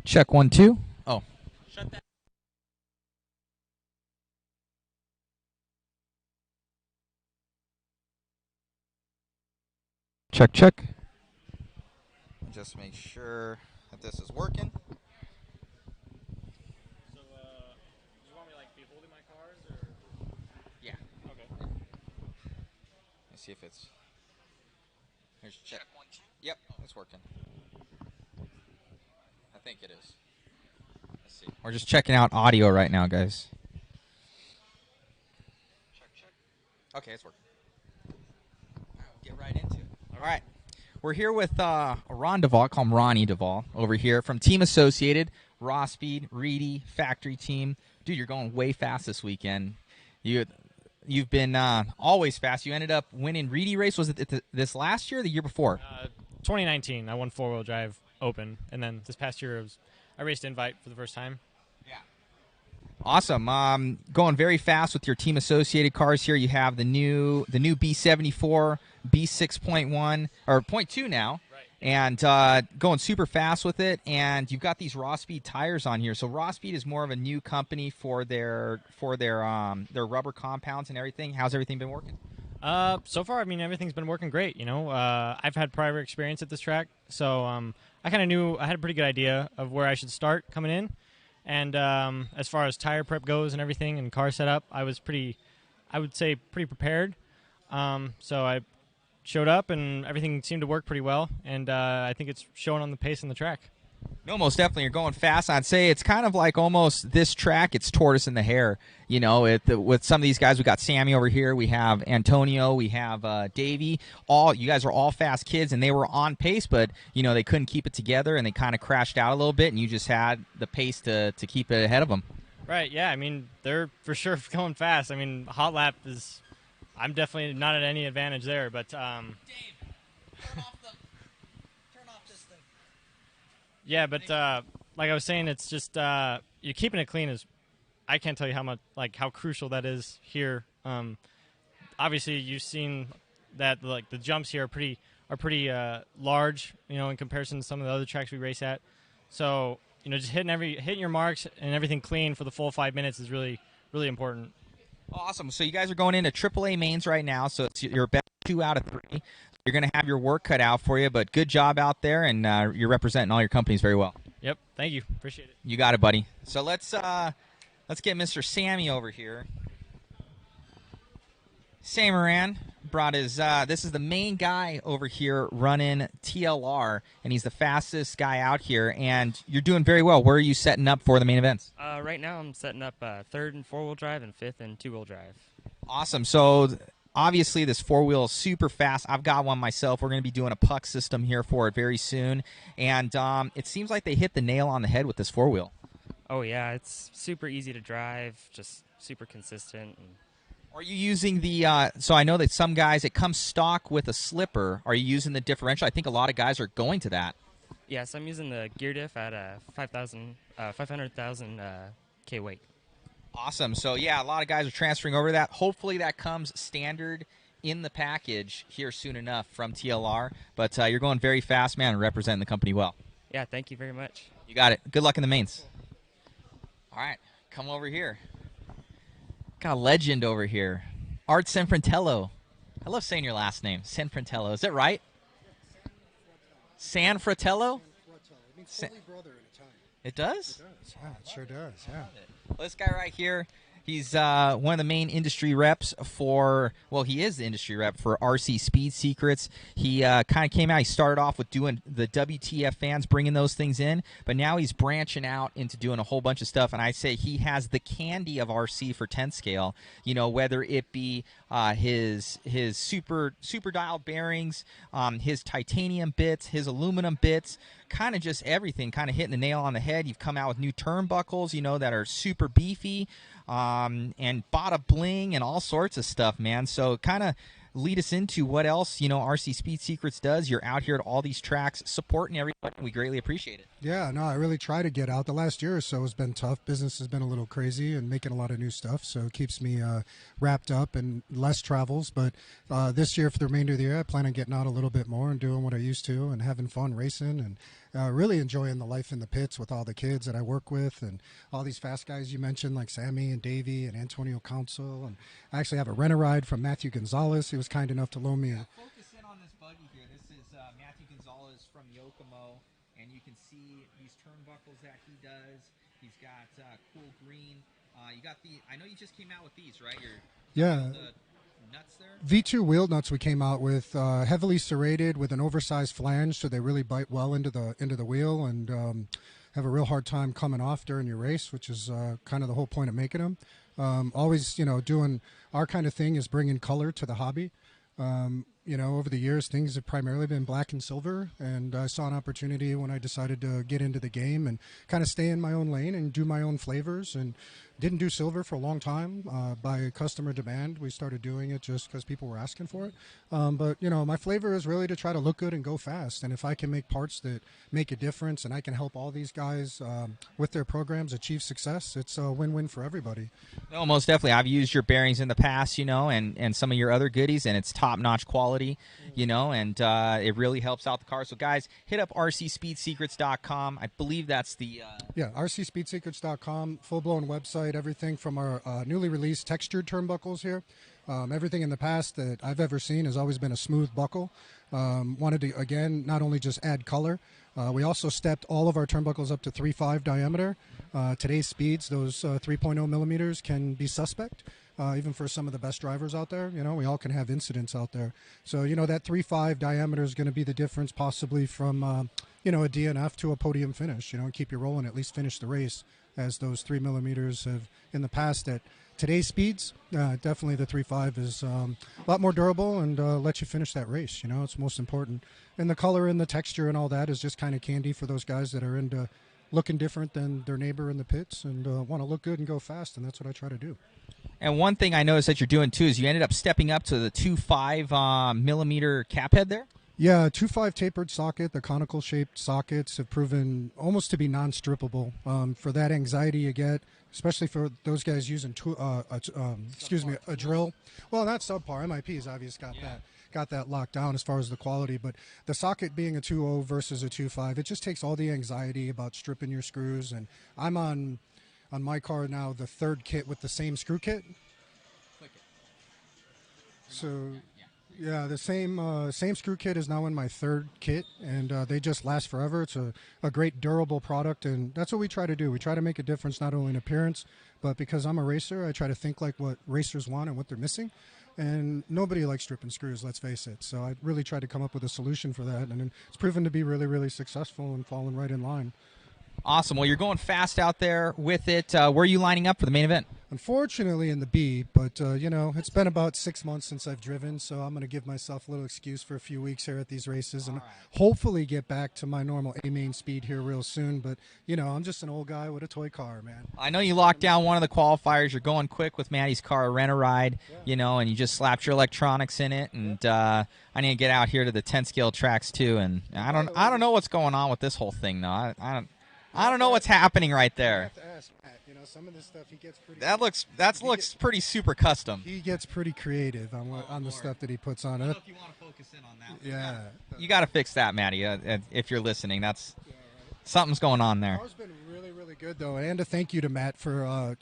Check 1 2. Oh. Shut that. Check check. Just make sure that this is working. So, do you want me to be holding my cards or? Yeah. Okay. Let's see if it's. Here's check 1 2. Yep, it's working. I think it is. Let's see. We're just checking out audio right now, guys. Check check. Okay, it's working. All right, we'll get right into it. All right. We're here with Ron Duvall, I call him Ronnie Duvall, over here from Team Associated, Raw Speed, Reedy, Factory Team. Dude, you're going way fast this weekend. You've been always fast. You ended up winning Reedy race. Was it this last year or the year before? 2019, I won four-wheel drive open, and then this past year I raced Invite for the first time. Yeah. Awesome. Going very fast with your Team Associated cars here. You have the new B74, B6.1 or 0.2 now, right. And going super fast with it. And you've got these Raw Speed tires on here. So Raw Speed is more of a new company for their rubber compounds and everything. How's everything been working? So far, I mean, everything's been working great. You know, I've had prior experience at this track, so I kind of knew I had a pretty good idea of where I should start coming in. And as far as tire prep goes and everything and car setup, I was pretty prepared. So I showed up and everything seemed to work pretty well. And I think it's showing on the pace on the track. No, most definitely. You're going fast. I'd say it's kind of like almost this track, it's tortoise in the hare. You know, with some of these guys, we got Sammy over here. We have Antonio. We have Davey. You guys are all fast kids, and they were on pace, but, you know, they couldn't keep it together, and they kind of crashed out a little bit, and you just had the pace to keep it ahead of them. Right, yeah. I mean, they're for sure going fast. I mean, hot lap is – I'm definitely not at any advantage there, but Dave, turn off this thing. Yeah, but like I was saying, it's just you're keeping it clean is I can't tell you how much how crucial that is here. Obviously, you've seen that the jumps here are pretty large, you know, in comparison to some of the other tracks we race at. So, you know, just hitting your marks and everything clean for the full 5 minutes is really important. Awesome. So you guys are going into AAA mains right now, so it's your best 2 out of 3. You're going to have your work cut out for you, but good job out there, and you're representing all your companies very well. Yep. Thank you. Appreciate it. You got it, buddy. So let's get Mr. Sammy over here. Sam Moran brought his this is the main guy over here running TLR, and he's the fastest guy out here, and you're doing very well. Where are you setting up for the main events? Right now I'm setting up 3rd in 4-wheel drive and 5th in 2-wheel drive. Awesome. So obviously this 4-wheel is super fast. I've got one myself. We're going to be doing a puck system here for it very soon, and it seems like they hit the nail on the head with this 4-wheel. Oh yeah, it's super easy to drive, just super consistent. Are you using the so I know that some guys, it comes stock with a slipper. Are you using the differential? I think a lot of guys are going to that. Yes, I'm using the gear diff at 500,000 K weight. Awesome. So yeah, a lot of guys are transferring over to that. Hopefully that comes standard in the package here soon enough from TLR. But you're going very fast, man, and representing the company well. Yeah, thank you very much. You got it. Good luck in the mains. All right, come over here. Got a legend over here. Art Sanfratello. I love saying your last name, Sanfratello. Is that right? Sanfratello? It means holy brother in Italian. It does? It does, yeah. It sure does, yeah. Well, this guy right here, he's one of the main industry reps for, well, he is the industry rep for RC Speed Secrets. He kind of came out, he started off with doing the WTF fans, bringing those things in, but now he's branching out into doing a whole bunch of stuff, and I say he has the candy of RC for 10 scale, you know, whether it be his super dial bearings, his titanium bits, his aluminum bits, kind of just everything, kind of hitting the nail on the head. You've come out with new turnbuckles, you know, that are super beefy, and bada bling and all sorts of stuff, man. So kind of lead us into what else, RC Speed Secrets does. You're out here at all these tracks supporting everybody. We greatly appreciate it. Yeah, no, I really try to get out. The last year or so has been tough. Business has been a little crazy and making a lot of new stuff, so it keeps me wrapped up and less travels. But this year, for the remainder of the year, I plan on getting out a little bit more and doing what I used to and having fun racing and really enjoying the life in the pits with all the kids that I work with and all these fast guys you mentioned like Sammy and Davey and Antonio Council. And I actually have a rent-a-ride from Matthew Gonzalez. He was kind enough to loan me a Focus in on this buggy here. This is Matthew Gonzalez from Yokomo, and you can see these turnbuckles that he does. He's got cool green. You got I know you just came out with these, right? Yeah. The nuts there? V2 wheel nuts we came out with, heavily serrated with an oversized flange, so they really bite well into the wheel and have a real hard time coming off during your race, which is kind of the whole point of making them. Always, doing our kind of thing is bringing color to the hobby. Over the years, things have primarily been black and silver, and I saw an opportunity when I decided to get into the game and kind of stay in my own lane and do my own flavors, and didn't do silver for a long time. By customer demand, we started doing it just because people were asking for it. But my flavor is really to try to look good and go fast, and if I can make parts that make a difference and I can help all these guys with their programs achieve success, it's a win-win for everybody. No, most definitely. I've used your bearings in the past, and some of your other goodies, and it's top-notch quality, and it really helps out the car. So, guys, hit up rcspeedsecrets.com. I believe that's the... Yeah, rcspeedsecrets.com, full-blown website, everything from our newly released textured turnbuckles here. Everything in the past that I've ever seen has always been a smooth buckle. Wanted to, again, not only just add color, we also stepped all of our turnbuckles up to 3.5 diameter. Today's speeds, those 3.0 millimeters can be suspect, even for some of the best drivers out there. We all can have incidents out there. So, that 3.5 diameter is going to be the difference possibly from, a DNF to a podium finish, and keep you rolling, at least finish the race, as those 3 millimeters have in the past at today's speeds. Definitely the 3.5 is a lot more durable and lets you finish that race. It's most important. And the color and the texture and all that is just kind of candy for those guys that are into looking different than their neighbor in the pits and want to look good and go fast, and that's what I try to do. And one thing I noticed that you're doing, too, is you ended up stepping up to the 2.5 millimeter cap head there? Yeah, 2.5 tapered socket. The conical shaped sockets have proven almost to be non-strippable. For that anxiety you get, especially for those guys using a drill. Well, not subpar. MIP's obviously got that locked down as far as the quality, but the socket being a 2.0 versus a 2.5, it just takes all the anxiety about stripping your screws. And I'm on my car now the third kit with the same screw kit. So. Yeah, the same screw kit is now in my third kit, and they just last forever. It's a great durable product, and that's what we try to do. We try to make a difference not only in appearance, but because I'm a racer, I try to think like what racers want and what they're missing. And nobody likes stripping screws, let's face it. So I really tried to come up with a solution for that, and it's proven to be really, really successful and falling right in line. Awesome. Well, you're going fast out there with it. Where are you lining up for the main event? Unfortunately in the B, but, it's been about 6 months since I've driven, so I'm going to give myself a little excuse for a few weeks here at these races and hopefully get back to my normal A-main speed here real soon. But, I'm just an old guy with a toy car, man. I know you locked down one of the qualifiers. You're going quick with Maddie's car, Rent-A-Ride, and you just slapped your electronics in it. And I need to get out here to the 10-scale tracks, too. And I don't know what's going on with this whole thing, though. I don't know what's happening right there. I have to ask Matt. Some of this stuff he gets pretty. That looks pretty super custom. He gets pretty creative on the stuff that he puts on. I don't know if you want to focus in on that. Yeah, you got to fix that, Maddie. If you're listening, something's going on there. The car's been really, really good though, and a thank you to Matt for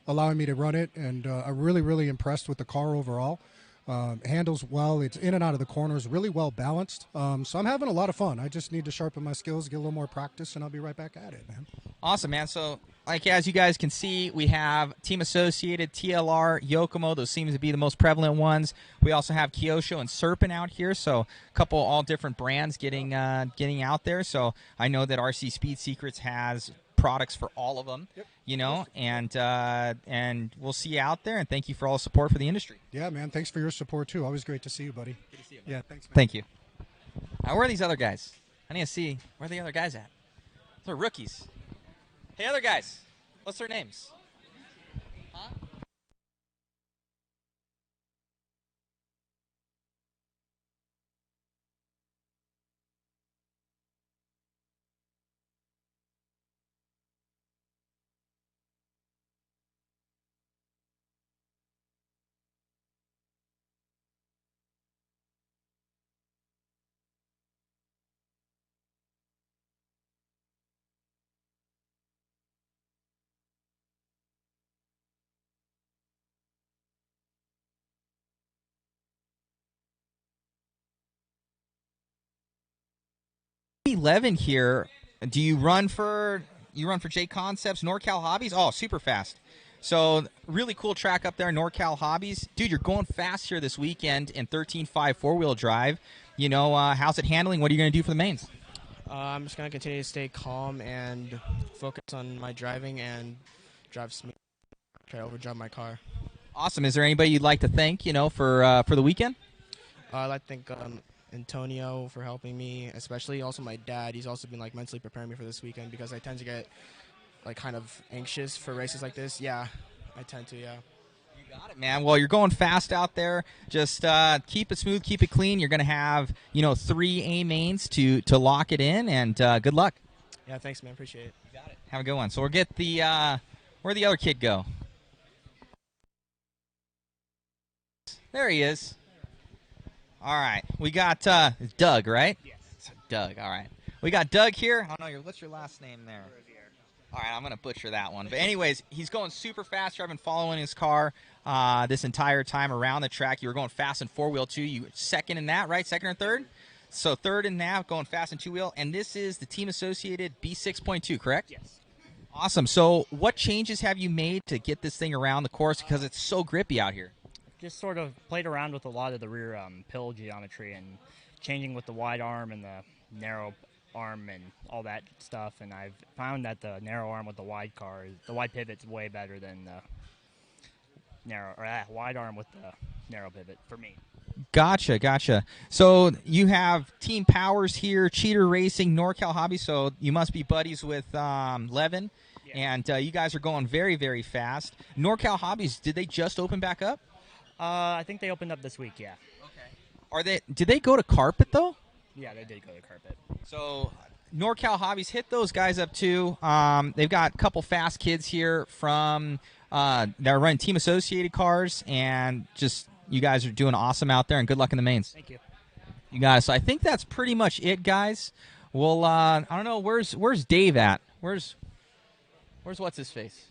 allowing me to run it. And I'm really, really impressed with the car overall. Handles well. It's in and out of the corners, really well balanced. So I'm having a lot of fun. I just need to sharpen my skills, get a little more practice, and I'll be right back at it, man. Awesome, man. So, as you guys can see, we have Team Associated, TLR, Yokomo. Those seem to be the most prevalent ones. We also have Kyosho and Serpent out here. So, a couple all different brands getting out there. So, I know that RC Speed Secrets has products for all of them. Yep. And we'll see you out there. And thank you for all the support for the industry. Yeah, man. Thanks for your support too. Always great to see you, buddy. Good to see you. Man. Yeah, thanks, man. Thank you. Where are these other guys? I need to see where are the other guys at. They're rookies. Hey, other guys. What's their names? Huh? 11 here. Do you run for J Concepts, NorCal Hobbies? Oh, super fast. So really cool track up there, NorCal Hobbies. Dude, you're going fast here this weekend in 13.5 four-wheel drive. You know, how's it handling? What are you going to do for the mains? I'm just going to continue to stay calm and focus on my driving and drive smooth. Try to overdrive my car. Awesome. Is there anybody you'd like to thank, for the weekend? I'd like to thank Antonio for helping me, especially also my dad. He's also been mentally preparing me for this weekend because I tend to get kind of anxious for races like this. Yeah, I tend to, yeah. You got it, man. Well, you're going fast out there. Just keep it smooth, keep it clean. You're going to have, 3 A mains to lock it in, and good luck. Yeah, thanks, man. Appreciate it. You got it. Have a good one. So we'll get the where'd the other kid go? There he is. All right. We got Doug, right? Yes. Doug. All right. We got Doug here. Oh, no, what's your last name there? All right, I'm going to butcher that one. But anyways, he's going super fast. I've been following his car this entire time around the track. You were going fast in four-wheel, too. You second in that, right? Second or third? So third in that, going fast in two-wheel. And this is the team-associated B6.2, correct? Yes. Awesome. So what changes have you made to get this thing around the course because it's so grippy out here? Just sort of played around with a lot of the rear pill geometry and changing with the wide arm and the narrow arm and all that stuff, and I've found that the narrow arm with the wide pivot's way better than the wide arm with the narrow pivot for me. Gotcha. So you have Team Powers here, Cheater Racing, NorCal Hobby. So you must be buddies with Levin, yeah. And you guys are going very, very fast. NorCal Hobbies, did they just open back up? I think they opened up this week. Yeah. Okay. Did they go to carpet though? Yeah, they did go to carpet. So NorCal Hobbies, hit those guys up too. They've got a couple fast kids here from that are running team associated cars, and just you guys are doing awesome out there, and good luck in the mains. Thank you. You guys. So I think that's pretty much it, guys. Well, I don't know, where's Dave at? Where's what's his face?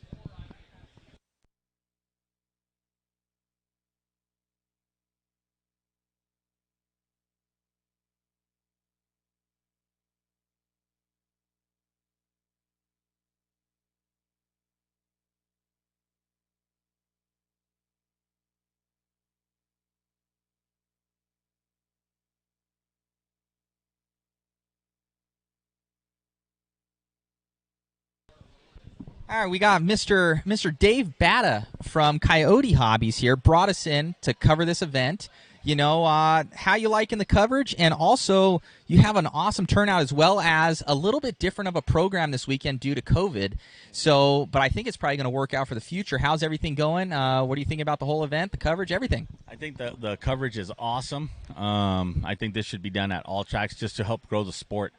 All right, we got Mr. Dave Batta from Coyote Hobbies here, brought us in to cover this event. How you liking the coverage, and also you have an awesome turnout as well as a little bit different of a program this weekend due to COVID. So, but I think it's probably going to work out for the future. How's everything going? What do you think about the whole event, the coverage, everything? I think the coverage is awesome. I think this should be done at all tracks just to help grow the sport.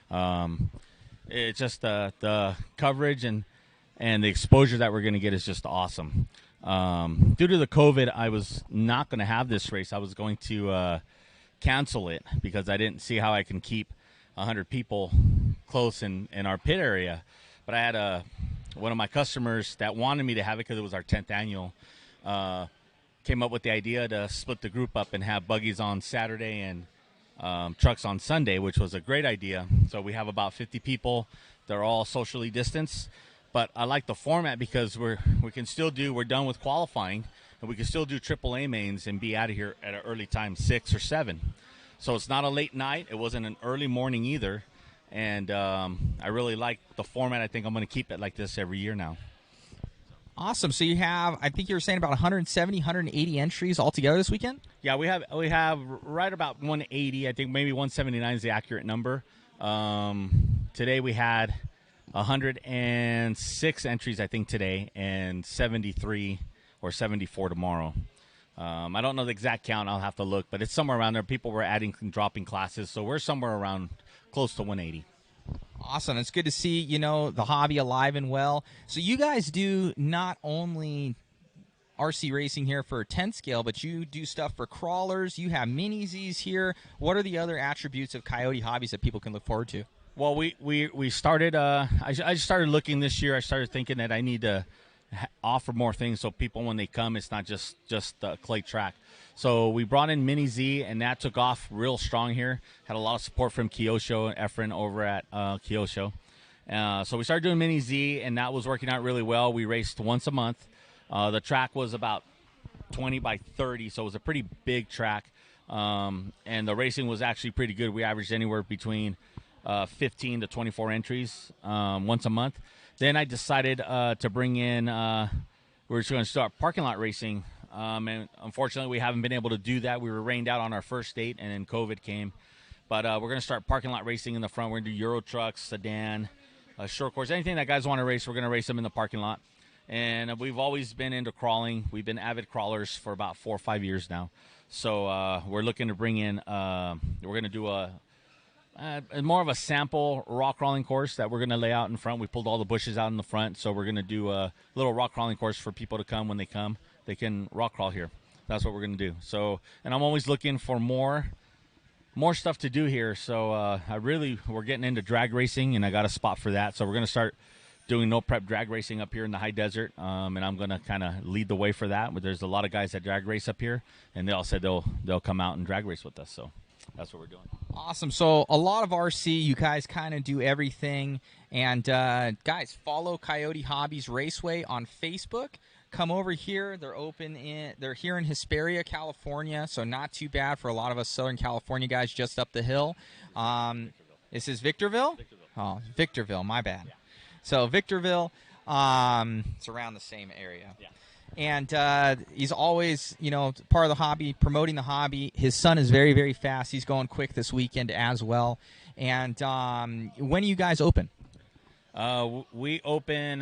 It's just the coverage and the exposure that we're going to get is just awesome. Due to the COVID, I was not going to have this race. I was going to cancel it because I didn't see how I can keep 100 people close in our pit area. But I had one of my customers that wanted me to have it because it was our 10th annual, came up with the idea to split the group up and have buggies on Saturday and trucks on Sunday, which was a great idea. So we have about 50 people. They're all socially distanced. But I like the format because we're done with qualifying, and we can still do AAA mains and be out of here at an early time, 6 or 7. So it's not a late night. It wasn't an early morning either. And I really like the format. I think I'm going to keep it like this every year now. Awesome. So you have, I think you were saying about 170, 180 entries altogether this weekend? Yeah, we have right about 180. I think maybe 179 is the accurate number. Today we had 106 entries, I think, today, and 73 or 74 tomorrow. I don't know the exact count. I'll have to look, but it's somewhere around there. People were adding and dropping classes, so we're somewhere around close to 180. Awesome. It's good to see, the hobby alive and well. So you guys do not only RC racing here for 10 scale, but you do stuff for crawlers. You have mini-Zs here. What are the other attributes of Coyote Hobbies that people can look forward to? Well, we started. I started looking this year. I started thinking that I need to offer more things so people, when they come, it's not just a clay track. So we brought in Mini Z, and that took off real strong here. Had a lot of support from Kyosho and Efren over at Kyosho. So we started doing Mini Z, and that was working out really well. We raced once a month. The track was about 20 by 30, so it was a pretty big track. And the racing was actually pretty good. We averaged anywhere between 15 to 24 entries once a month. Then I decided to bring in, we're just going to start parking lot racing. And unfortunately, we haven't been able to do that. We were rained out on our first date, and then COVID came. But we're going to start parking lot racing in the front. We're going to do Euro trucks, sedan, short course. Anything that guys want to race, we're going to race them in the parking lot. And we've always been into crawling. We've been avid crawlers for about 4 or 5 years now. So we're looking to bring in, we're going to do more of a sample rock crawling course that we're going to lay out in front. We pulled all the bushes out in the front, so we're going to do a little rock crawling course for people to come. When they come, they can rock crawl here. That's what we're going to do. So, and I'm always looking for more stuff to do here. So we're getting into drag racing, and I got a spot for that. So we're going to start doing no prep drag racing up here in the high desert, and I'm going to kind of lead the way for that. But there's a lot of guys that drag race up here, and they all said they'll come out and drag race with us. So that's what we're doing. Awesome. So a lot of RC, you guys kind of do everything. And guys, follow Coyote Hobbies Raceway on Facebook. Come over here. They're here in Hesperia, California, so not too bad for a lot of us Southern California guys just up the hill. This is Victorville? Oh, Victorville, my bad. Yeah. So Victorville, it's around the same area. Yeah. And he's always, part of the hobby, promoting the hobby. His son is very, very fast. He's going quick this weekend as well. And when do you guys open? We open,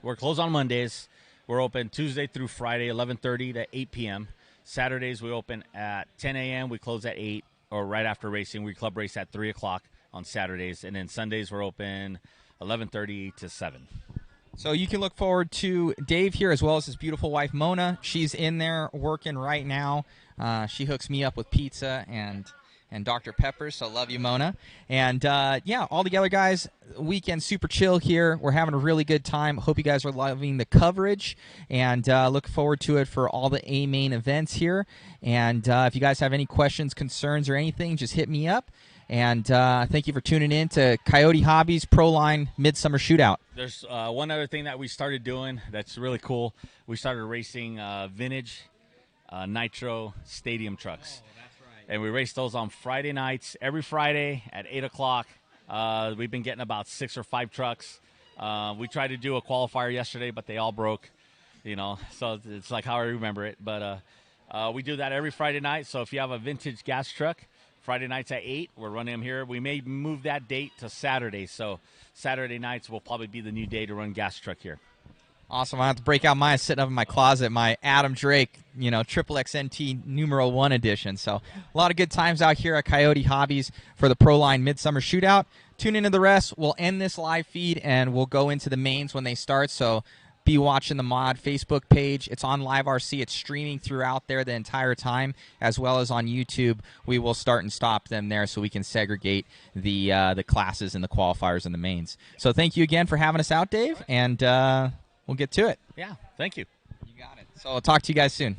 we're closed on Mondays. We're open Tuesday through Friday, 11:30 to 8 p.m. Saturdays, we open at 10 a.m. We close at 8, or right after racing. We club race at 3 o'clock on Saturdays. And then Sundays, we're open 11:30 to 7. So you can look forward to Dave here as well as his beautiful wife, Mona. She's in there working right now. She hooks me up with pizza and Dr. Pepper, so love you, Mona. And, all the other guys, weekend super chill here. We're having a really good time. Hope you guys are loving the coverage, and look forward to it for all the A-main events here. And if you guys have any questions, concerns, or anything, just hit me up. And thank you for tuning in to Coyote Hobbies Proline Midsummer Shootout. There's one other thing that we started doing that's really cool. We started racing vintage nitro stadium trucks. Oh, that's right. And we race those on Friday nights, every Friday at 8 o'clock. We've been getting about 6 or 5 trucks. We tried to do a qualifier yesterday, but they all broke, so it's like how I remember it. But we do that every Friday night. So if you have a vintage gas truck, Friday nights at 8, we're running them here. We may move that date to Saturday, so Saturday nights will probably be the new day to run gas truck here. Awesome. I have to break out mine sitting up in my closet, my Adam Drake, Triple XNT numero 1 edition. So a lot of good times out here at Coyote Hobbies for the Proline Midsummer Shootout. Tune into the rest. We'll end this live feed, and we'll go into the mains when they start. So be watching the mod Facebook page. It's on Live RC. It's streaming throughout there the entire time, as well as on YouTube. We will start and stop them there so we can segregate the classes and the qualifiers and the mains. So thank you again for having us out, Dave, and we'll get to it. Yeah, thank you. You got it. So I'll talk to you guys soon.